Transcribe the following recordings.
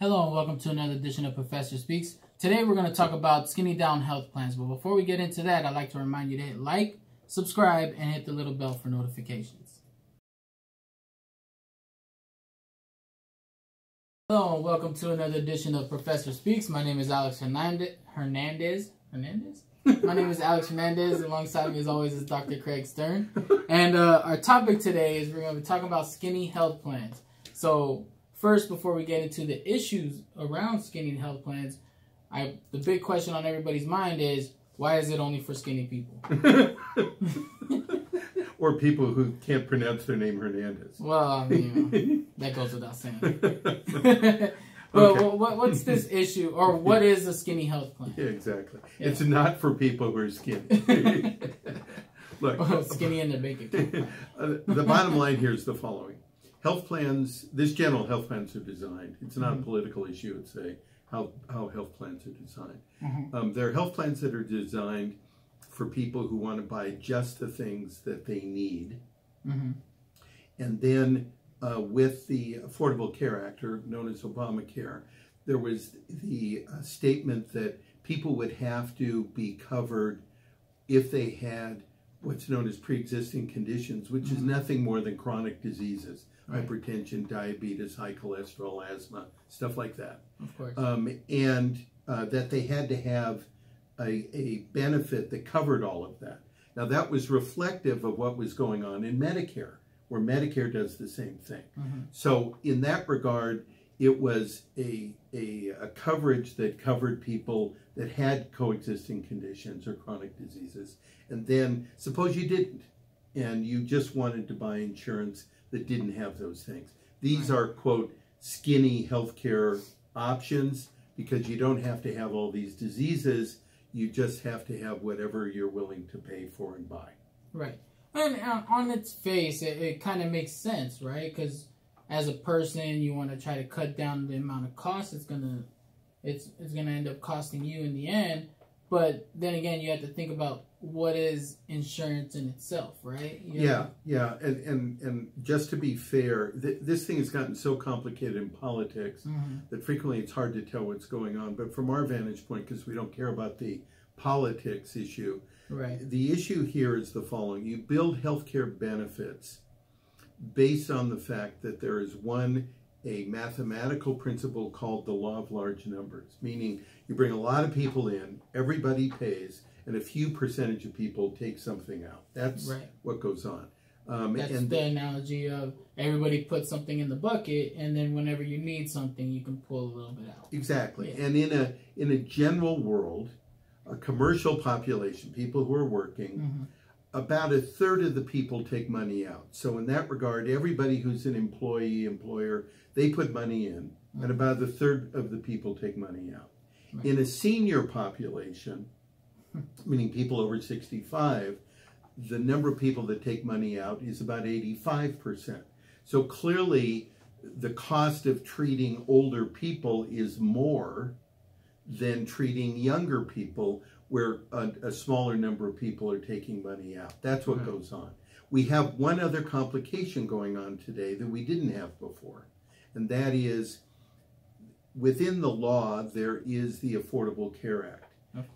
Hello and welcome to another edition of Professor Speaks. Today we're going to talk about skinny down health plans. But before we get into that, I'd like to remind you to hit like, subscribe, and hit the little bell for notifications. Hello and welcome to another edition of Professor Speaks. My name is Alex Hernandez. My name is Alex Hernandez. Alongside me as always is Dr. Craig Stern. And our topic today is we're going to be talking about skinny health plans. So first, before we get into the issues around skinny health plans, the big question on everybody's mind is, why is it only for skinny people? Or people who can't pronounce their name Hernandez. Well, I mean, that goes without saying. Well, okay. What's this issue, or what is a skinny health plan? Yeah, exactly. Yeah. It's not for people who are skinny. Look, skinny in their bank account. The bottom line here is the following. Health plans, this general health plans are designed. It's not a political issue. It's how health plans are designed. There are health plans that are designed for people who want to buy just the things that they need. And then with the Affordable Care Act, or known as Obamacare, there was the statement that people would have to be covered if they had what's known as pre-existing conditions, which is nothing more than chronic diseases, hypertension, diabetes, high cholesterol, asthma, stuff like that. Of course. And that they had to have a benefit that covered all of that. Now that was reflective of what was going on in Medicare, where Medicare does the same thing. So in that regard, it was a coverage that covered people that had coexisting conditions or chronic diseases. And then suppose you didn't, and you just wanted to buy insurance that didn't have those things. These are, quote, skinny healthcare options, because you don't have to have all these diseases. You just have to have whatever you're willing to pay for and buy. Right. And on its face, it kind of makes sense, right? Because as a person, you want to try to cut down the amount of cost it's gonna end up costing you in the end. But then again, you have to think about what is insurance in itself, right? Yeah. And just to be fair, this thing has gotten so complicated in politics that frequently it's hard to tell what's going on. But from our vantage point, because we don't care about the politics issue, the issue here is the following. You build healthcare benefits based on the fact that there is a mathematical principle called the law of large numbers, meaning you bring a lot of people in, everybody pays, and a few percentage of people take something out. That's what goes on. That's the analogy of everybody puts something in the bucket, and then whenever you need something, you can pull a little bit out. Exactly. Yeah. And in a general world, a commercial population, people who are working, about a third of the people take money out. So in that regard, everybody who's an employee, employer, they put money in, and about a third of the people take money out. In a senior population, meaning people over 65, the number of people that take money out is about 85%. So clearly, the cost of treating older people is more than treating younger people, where a smaller number of people are taking money out. That's what goes on. We have one other complication going on today that we didn't have before, and that is within the law, there is the Affordable Care Act.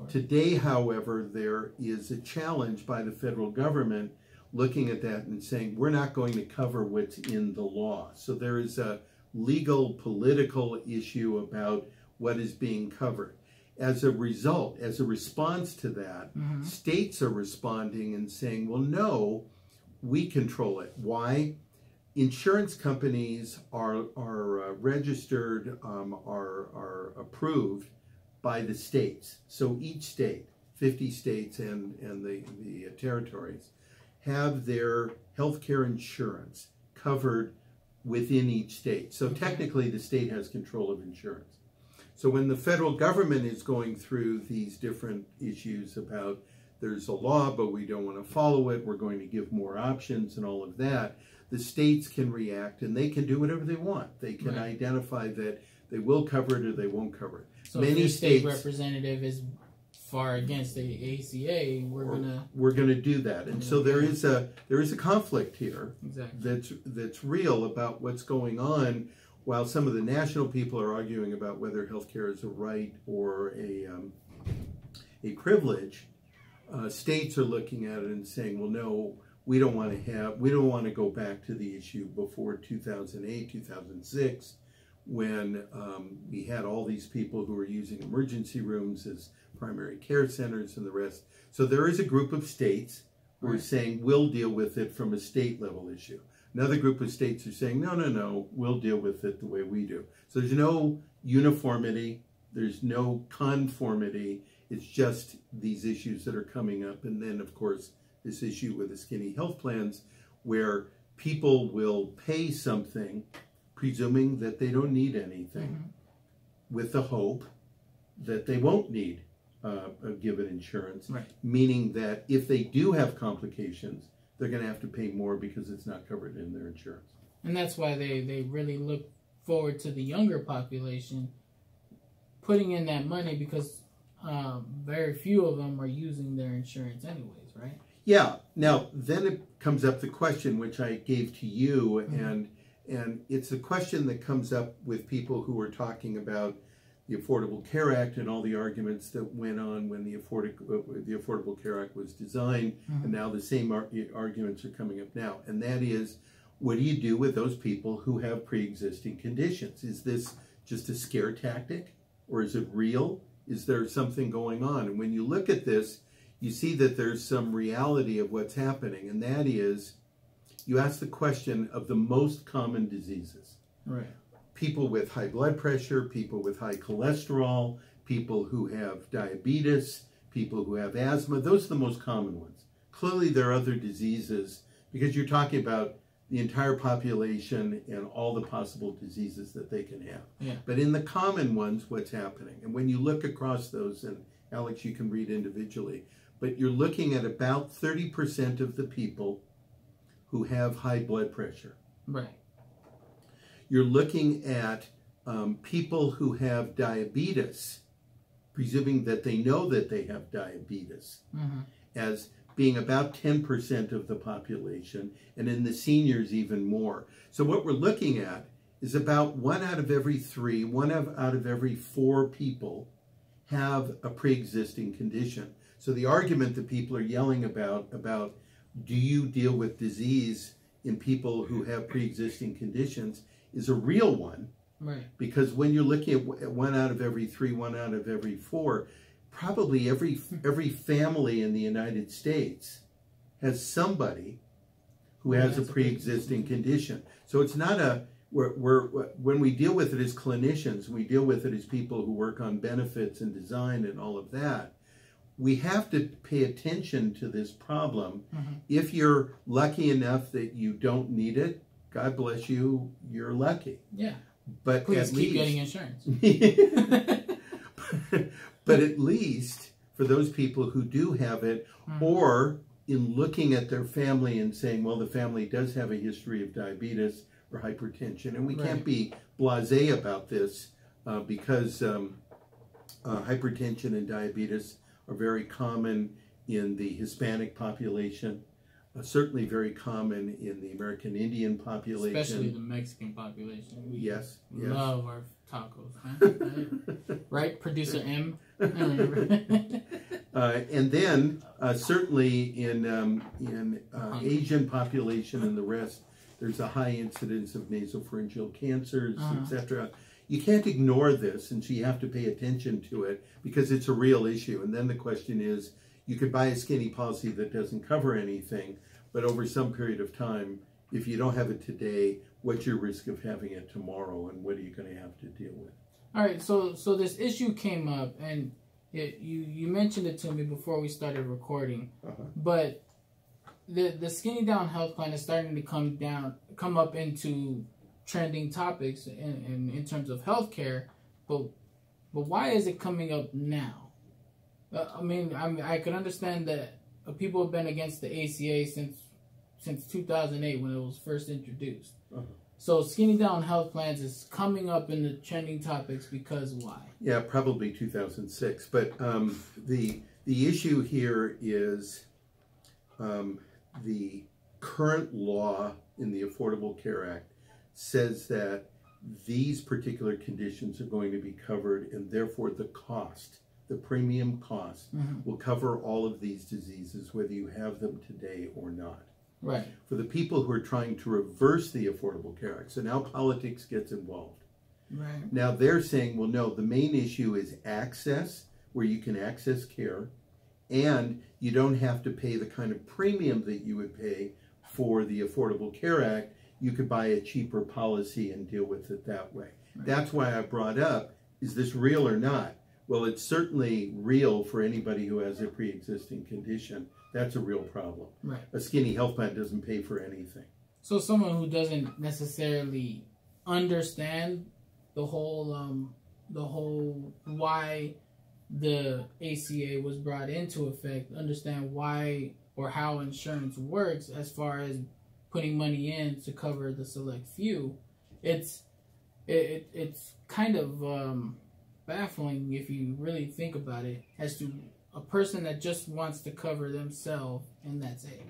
Today, however, there is a challenge by the federal government looking at that and saying, we're not going to cover what's in the law. So there is a legal, political issue about what is being covered. As a result, as a response to that, states are responding and saying, well, no, we control it. Why? Insurance companies are registered, are approved by the states. So each state, 50 states and the territories, have their healthcare insurance covered within each state. So technically the state has control of insurance. So when the federal government is going through these different issues about there's a law, but we don't want to follow it, we're going to give more options and all of that, the states can react and they can do whatever they want. They can identify that they will cover it or they won't cover it. So if your state representative is far against the ACA, we're gonna do that. And so there is a conflict here that's real about what's going on while some of the national people are arguing about whether healthcare is a right or a privilege, states are looking at it and saying, well, no, we don't want to go back to the issue before 2008, 2006, when we had all these people who were using emergency rooms as primary care centers and the rest. So there is a group of states who are saying we'll deal with it from a state level issue. Another group of states are saying, no, no, no, we'll deal with it the way we do. So there's no uniformity, there's no conformity, it's just these issues that are coming up. And then, of course, this issue with the skinny health plans, where people will pay something, presuming that they don't need anything, with the hope that they won't need a given insurance, meaning that if they do have complications, they're going to have to pay more because it's not covered in their insurance. And that's why they really look forward to the younger population putting in that money, because very few of them are using their insurance anyways, right? Yeah. Now, then it comes up the question, which I gave to you, and it's a question that comes up with people who are talking about the Affordable Care Act and all the arguments that went on when the Affordable Care Act was designed, and now the same arguments are coming up now. And that is, what do you do with those people who have pre-existing conditions? Is this just a scare tactic, or is it real? Is there something going on? And when you look at this, you see that there's some reality of what's happening, and that is, you ask the question of the most common diseases. Right. People with high blood pressure, people with high cholesterol, people who have diabetes, people who have asthma, those are the most common ones. Clearly there are other diseases, because you're talking about the entire population and all the possible diseases that they can have. Yeah. But in the common ones, what's happening? And when you look across those, and Alex, you can read individually, but you're looking at about 30% of the people who have high blood pressure. Right. You're looking at people who have diabetes, presuming that they know that they have diabetes, as being about 10% of the population, and in the seniors even more. So what we're looking at is about 1 out of every 3, 1 out of every 4 people have a pre-existing condition. So the argument that people are yelling about do you deal with disease in people who have pre-existing conditions is a real one. Right. Because when you're looking at 1 out of every 3, 1 out of every 4, probably every family in the United States has somebody who has a pre-existing condition. So it's not when we deal with it as clinicians, we deal with it as people who work on benefits and design and all of that. We have to pay attention to this problem. If you're lucky enough that you don't need it, God bless you, you're lucky. Yeah. But please keep getting insurance. But at least for those people who do have it, or in looking at their family and saying, well, the family does have a history of diabetes or hypertension, and we can't be blasé about this because hypertension and diabetes are very common in the Hispanic population, certainly very common in the American Indian population. Especially the Mexican population. We love our tacos. Huh? Right? Producer M? And then certainly in Asian population and the rest, there's a high incidence of nasopharyngeal cancers, etc. You can't ignore this, and so you have to pay attention to it because it's a real issue. And then the question is, you could buy a skinny policy that doesn't cover anything, but over some period of time, if you don't have it today, what's your risk of having it tomorrow, and what are you going to have to deal with? All right, so this come came up, and you mentioned it to me before we started recording, but the skinny down health plan is starting to come up into trending topics in terms of healthcare, but why is it coming up now? I could understand that people have been against the ACA since 2008 when it was first introduced. So skinny down health plans is coming up in the trending topics because why? Yeah, probably 2006. But the issue here is the current law in the Affordable Care Act says that these particular conditions are going to be covered, and therefore the cost, the premium cost, will cover all of these diseases, whether you have them today or not. Right. For the people who are trying to reverse the Affordable Care Act, so now politics gets involved. Right. Now they're saying, well, no, the main issue is access, where you can access care, and you don't have to pay the kind of premium that you would pay for the Affordable Care Act. You could buy a cheaper policy and deal with it that way. Right. That's why I brought up, is this real or not? Well, it's certainly real for anybody who has a pre-existing condition. That's a real problem. Right. A skinny health plan doesn't pay for anything. So someone who doesn't necessarily understand the whole why the ACA was brought into effect, understand why or how insurance works as far as putting money in to cover the select few, it's kind of baffling if you really think about it, as to a person that just wants to cover themselves and that's it.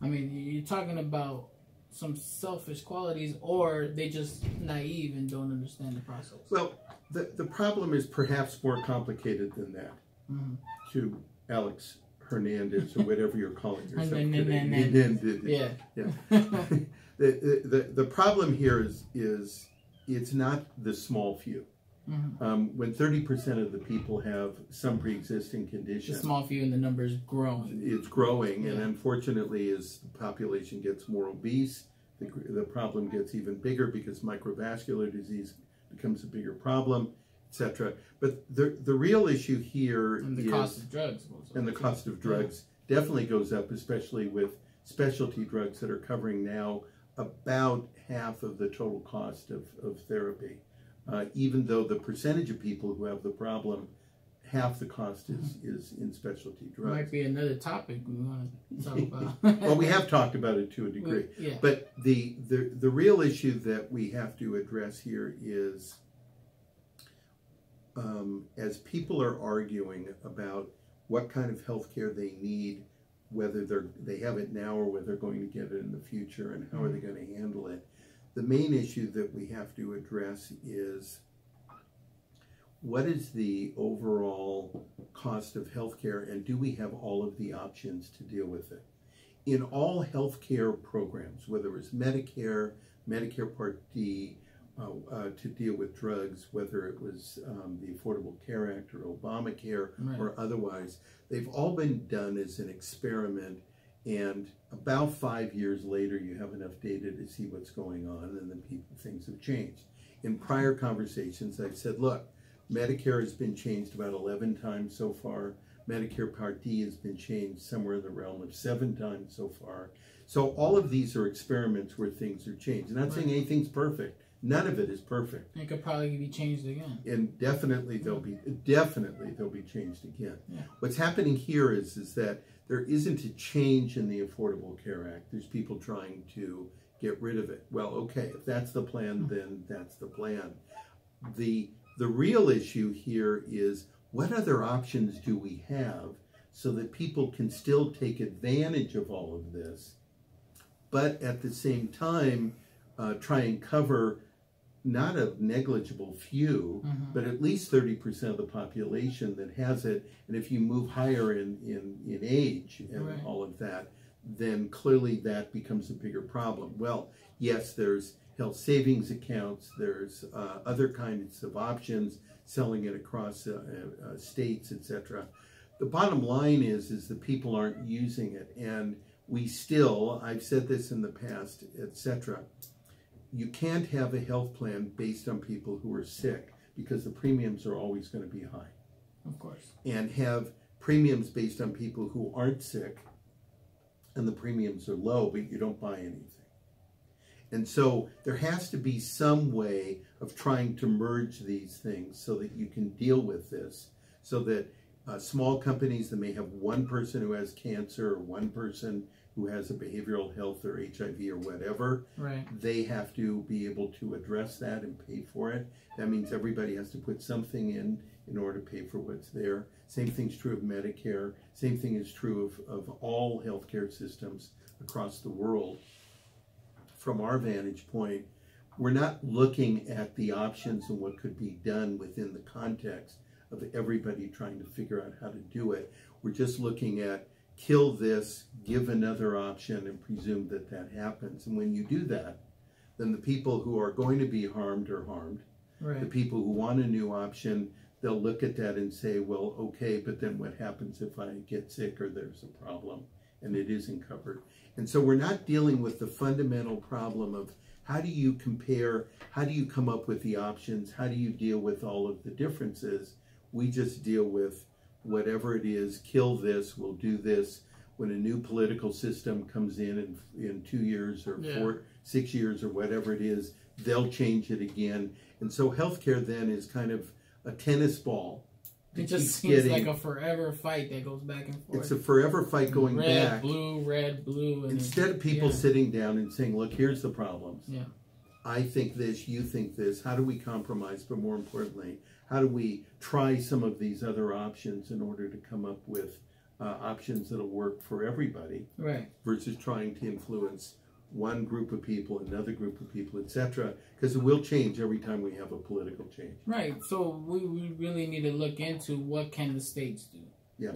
I mean, you're talking about some selfish qualities, or they just naive and don't understand the process. Well, the problem is perhaps more complicated than that. To Alex Hernandez, or whatever you're calling yourself today. The problem here is it's not the small few. When 30% of the people have some pre-existing condition, the small few, and the number's growing. It's growing, and unfortunately, as the population gets more obese, the problem gets even bigger because microvascular disease becomes a bigger problem, etc. But the real issue here and the cost of drugs also. And the cost of drugs definitely goes up, especially with specialty drugs that are covering now about half of the total cost of therapy. Even though the percentage of people who have the problem, half the cost is in specialty drugs. Might be another topic we want to talk about. Well, we have talked about it to a degree. But the real issue that we have to address here is, as people are arguing about what kind of health care they need, whether they have it now or whether they're going to get it in the future, and how are they going to handle it, the main issue that we have to address is, what is the overall cost of healthcare, and do we have all of the options to deal with it? In all healthcare programs, whether it's Medicare, Medicare Part D, to deal with drugs, whether it was the Affordable Care Act or Obamacare or otherwise, they've all been done as an experiment. And about 5 years later, you have enough data to see what's going on, and then things have changed. In prior conversations, I've said, look, Medicare has been changed about 11 times so far. Medicare Part D has been changed somewhere in the realm of 7 times so far. So all of these are experiments where things are changed. I'm not saying anything's perfect. None of it is perfect. It could probably be changed again. And definitely they'll be changed again. What's happening here is that there isn't a change in the Affordable Care Act. There's people trying to get rid of it. Well, okay, if that's the plan, then that's the plan. The real issue here is, what other options do we have so that people can still take advantage of all of this, but at the same time try and cover not a negligible few, but at least 30% of the population that has it. And if you move higher in age and all of that, then clearly that becomes a bigger problem. Well, yes, there's health savings accounts, there's other kinds of options, selling it across states, etc. The bottom line is that people aren't using it, and we still, I've said this in the past, etc., you can't have a health plan based on people who are sick, because the premiums are always going to be high. Of course. And have premiums based on people who aren't sick, and the premiums are low, but you don't buy anything. And so there has to be some way of trying to merge these things so that you can deal with this, so that small companies that may have one person who has cancer or one person who has a behavioral health or HIV or whatever, they have to be able to address that and pay for it. That means everybody has to put something in order to pay for what's there. Same thing's true of Medicare. Same thing is true of all healthcare systems across the world. From our vantage point, we're not looking at the options and what could be done within the context of everybody trying to figure out how to do it. We're just looking at kill this, give another option, and presume that that happens. And when you do that, then the people who are going to be harmed are harmed. Right. The people who want a new option, they'll look at that and say, well, okay, but then what happens if I get sick or there's a problem and it isn't covered? And so we're not dealing with the fundamental problem of how do you compare, how do you come up with the options, how do you deal with all of the differences? We just deal with whatever it is, kill this, we'll do this. When a new political system comes in 2 years or 6 years or whatever it is, they'll change it again. And so healthcare then is kind of a tennis ball. It just seems like a forever fight that goes back and forth. It's a forever fight going back. Red, blue. And instead of people sitting down and saying, look, here's the problems. Yeah. I think this, you think this. How do we compromise? But more importantly, how do we try some of these other options in order to come up with options that'll work for everybody, right? Versus trying to influence one group of people, another group of people, etc. Because it will change every time we have a political change. Right. So we really need to look into what can the states do. Yes.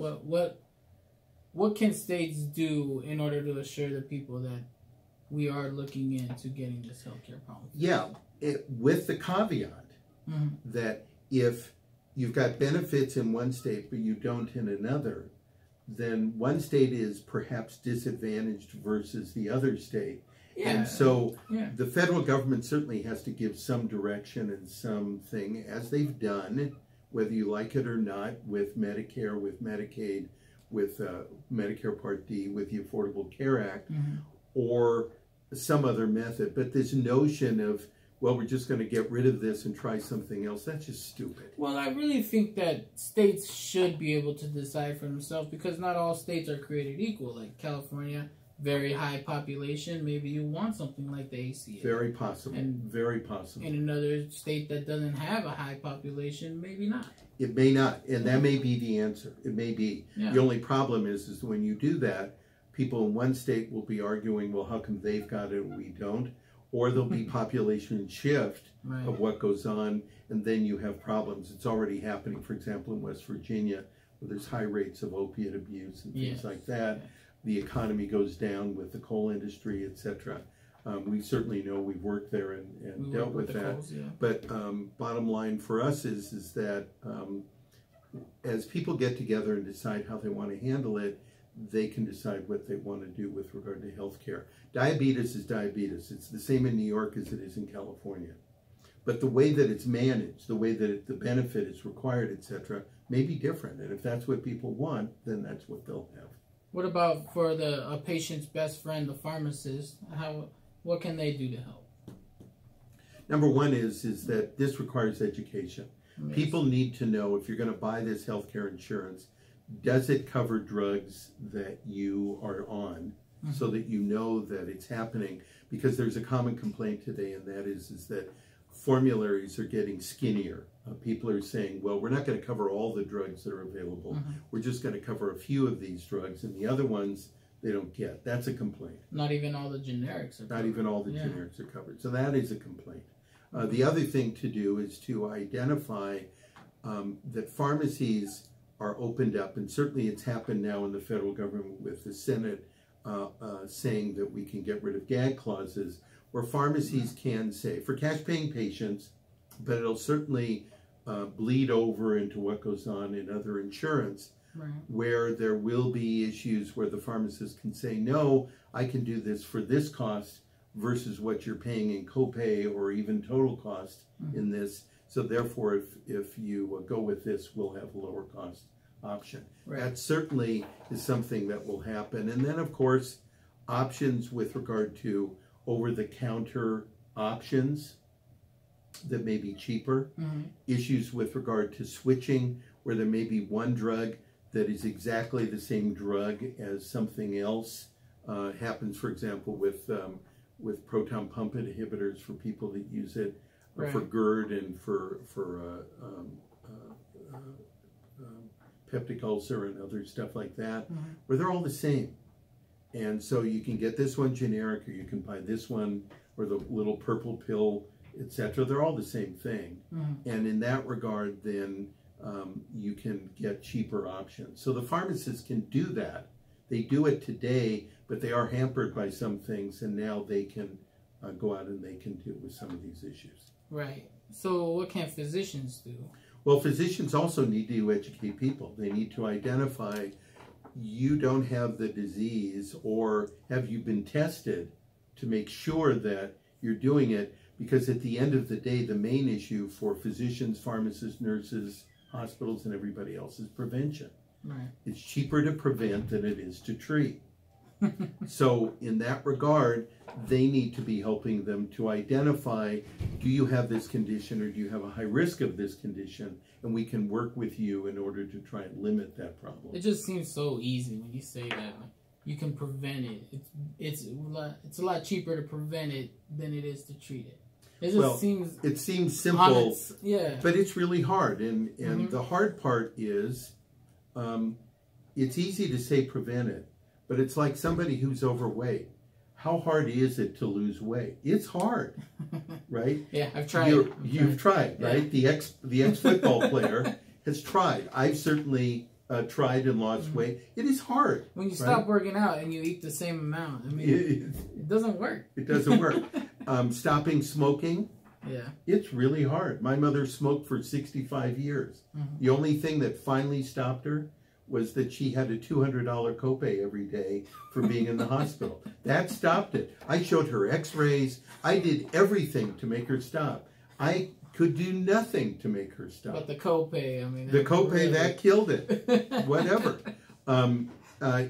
What can states do in order to assure the people that we are looking into getting this healthcare problem? Yeah, with the caveat that if you've got benefits in one state but you don't in another, then one state is perhaps disadvantaged versus the other state. Yeah. And so the federal government certainly has to give some direction and something, as they've done, whether you like it or not, with Medicare, with Medicaid, with Medicare Part D, with the Affordable Care Act, or some other method. But this notion of, well, we're just going to get rid of this and try something else, that's just stupid. Well, I really think that states should be able to decide for themselves, because not all states are created equal. Like California, very high population, maybe you want something like the ACA. Very possible. And very possible. In another state that doesn't have a high population, maybe not. It may not, and that may be the answer. It may be. Yeah. The only problem is when you do that, people in one state will be arguing, well, how come they've got it and we don't? Or there'll be population shift of what goes on, and then you have problems. It's already happening, for example, in West Virginia, where there's high rates of opiate abuse and things like that. The economy goes down with the coal industry, etc. We certainly know, we've worked there and dealt with that. Coals, but bottom line for us is that as people get together and decide how they want to handle it, they can decide what they want to do with regard to health care. Diabetes is diabetes. It's the same in New York as it is in California. But the way that it's managed, the way that the benefit is required, etc., may be different. And if that's what people want, then that's what they'll have. What about for a patient's best friend, the pharmacist? What can they do to help? Number one is that this requires education. Yes. People need to know, if you're going to buy this healthcare insurance, does it cover drugs that you are on, so that you know that it's happening? Because there's a common complaint today, and that is that formularies are getting skinnier. People are saying, well, we're not going to cover all the drugs that are available. We're just going to cover a few of these drugs, and the other ones they don't get. That's a complaint. Not even all the generics are covered. Not even all the generics are covered. So that is a complaint. The other thing to do is to identify that pharmacies are opened up, and certainly it's happened now in the federal government with the Senate saying that we can get rid of gag clauses, where pharmacies can say, for cash-paying patients, but it'll certainly bleed over into what goes on in other insurance, where there will be issues where the pharmacist can say, no, I can do this for this cost versus what you're paying in copay or even total cost in this. So therefore, if you go with this, we'll have a lower cost option. That certainly is something that will happen. And then, of course, options with regard to over-the-counter options that may be cheaper. Issues with regard to switching, where there may be one drug that is exactly the same drug as something else. Happens, for example, with proton pump inhibitors for people that use it for GERD and for peptic ulcer and other stuff like that, where they're all the same. And so you can get this one generic, or you can buy this one, or the little purple pill etc. They're all the same thing. And in that regard, then you can get cheaper options. So the pharmacists can do that. They do it today, but they are hampered by some things, and now they can go out and they can deal with some of these issues. Right. So what can physicians do? Well, physicians also need to educate people. They need to identify, you don't have the disease, or have you been tested to make sure that you're doing it, because at the end of the day, the main issue for physicians, pharmacists, nurses, hospitals, and everybody else is prevention. Right. It's cheaper to prevent than it is to treat. So in that regard, they need to be helping them to identify, do you have this condition, or do you have a high risk of this condition? And we can work with you in order to try and limit that problem. It just seems so easy when you say that. Like, you can prevent it. It's a lot cheaper to prevent it than it is to treat it. It just seems... It seems simple, yeah. But it's really hard. And the hard part is, it's easy to say prevent it, but it's like somebody who's overweight. How hard is it to lose weight? It's hard, right? Yeah, I've tried. You've tried, right? Yeah. The ex-football player has tried. I've certainly tried and lost weight. It is hard. When you stop working out and you eat the same amount, I mean, it doesn't work. It doesn't work. Stopping smoking, it's really hard. My mother smoked for 65 years. The only thing that finally stopped her was that she had a $200 copay every day for being in the hospital. That stopped it. I showed her x-rays. I did everything to make her stop. I could do nothing to make her stop. But the copay, I mean... The copay, really... that killed it. Whatever.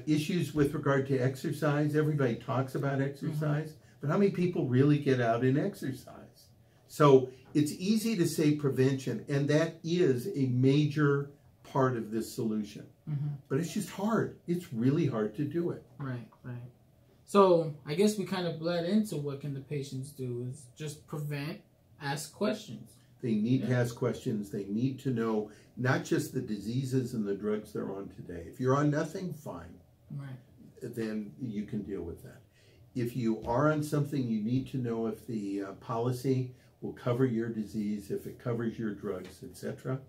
Issues with regard to exercise. Everybody talks about exercise, but how many people really get out and exercise? So it's easy to say prevention, and that is a major part of this solution. But it's just hard. It's really hard to do it. Right, right. So I guess we kind of bled into what can the patients do is just prevent, ask questions. They need to ask questions. They need to know not just the diseases and the drugs they're on today. If you're on nothing, fine. Right. Then you can deal with that. If you are on something, you need to know if the policy will cover your disease, if it covers your drugs, etc.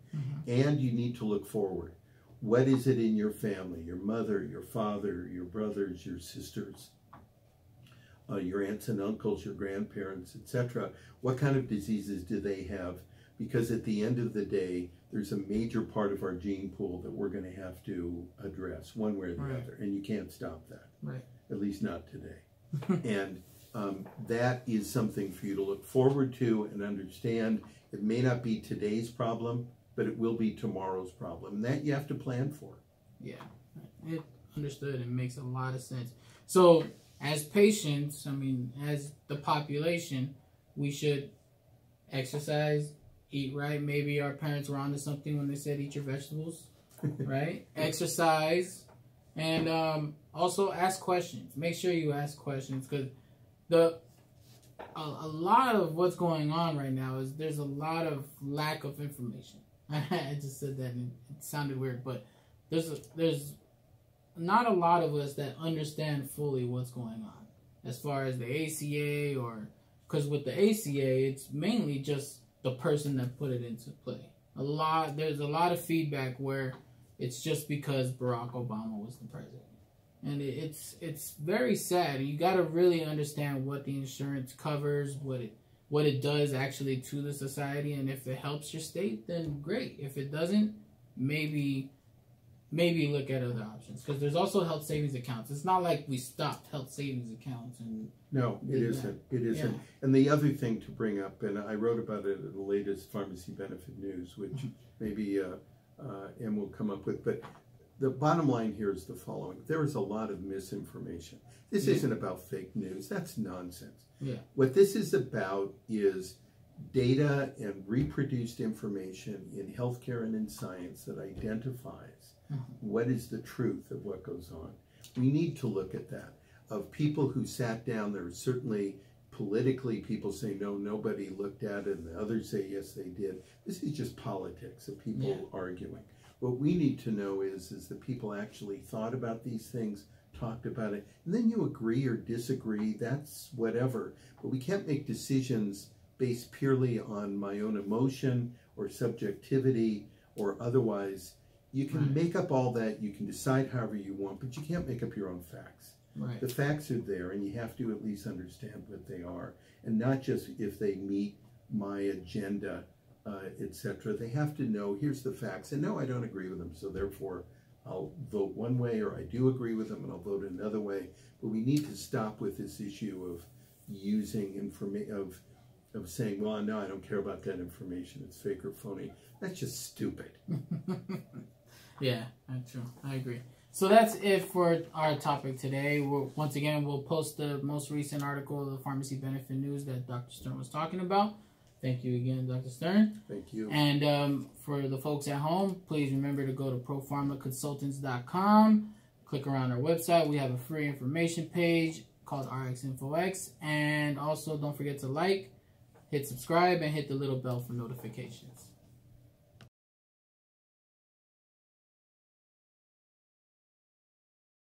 And you need to look forward. What is it in your family? Your mother, your father, your brothers, your sisters, your aunts and uncles, your grandparents, etc. What kind of diseases do they have? Because at the end of the day, there's a major part of our gene pool that we're going to have to address one way or the other, and you can't stop that. Right. At least not today. And that is something for you to look forward to and understand. It may not be today's problem, but it will be tomorrow's problem. And that you have to plan for. Yeah, it understood and makes a lot of sense. So as patients, I mean, as the population, we should exercise, eat right. Maybe our parents were onto something when they said eat your vegetables, right? Exercise, and also ask questions. Make sure you ask questions, because a lot of what's going on right now is there's a lot of lack of information. I just said that and it sounded weird, but there's not a lot of us that understand fully what's going on as far as the ACA, or because with the ACA, it's mainly just the person that put it into play. There's a lot of feedback where it's just because Barack Obama was the president. And it's very sad. You got to really understand what the insurance covers, what it does actually to the society, and if it helps your state, then great. If it doesn't, maybe look at other options, because there's also health savings accounts. It's not like we stopped health savings accounts. No, it isn't. It isn't. Yeah. And the other thing to bring up, and I wrote about it in the latest Pharmacy Benefit News, which maybe Em will come up with, but the bottom line here is the following. There is a lot of misinformation. This isn't about fake news. That's nonsense. Yeah. What this is about is data and reproduced information in healthcare and in science that identifies what is the truth of what goes on. We need to look at that. Of people who sat down, there are certainly politically people say, no, nobody looked at it, and the others say, yes, they did. This is just politics of people arguing. What we need to know is that people actually thought about these things, talked about it, and then you agree or disagree, that's whatever. But we can't make decisions based purely on my own emotion or subjectivity or otherwise. You can make up all that, you can decide however you want, but you can't make up your own facts. Right. The facts are there, and you have to at least understand what they are, and not just if they meet my agenda, etc. They have to know, here's the facts, and no, I don't agree with them, so therefore I'll vote one way, or I do agree with them and I'll vote another way. But we need to stop with this issue of using information, of saying, well, no, I don't care about that information, it's fake or phony. That's just stupid. Yeah, that's true. I agree. So that's it for our topic today. Once again, we'll post the most recent article of the Pharmacy Benefit News that Dr. Stern was talking about. Thank you again, Dr. Stern. Thank you. And for the folks at home, please remember to go to propharmaconsultants.com. Click around our website. We have a free information page called RxInfoX. And also, don't forget to like, hit subscribe, and hit the little bell for notifications.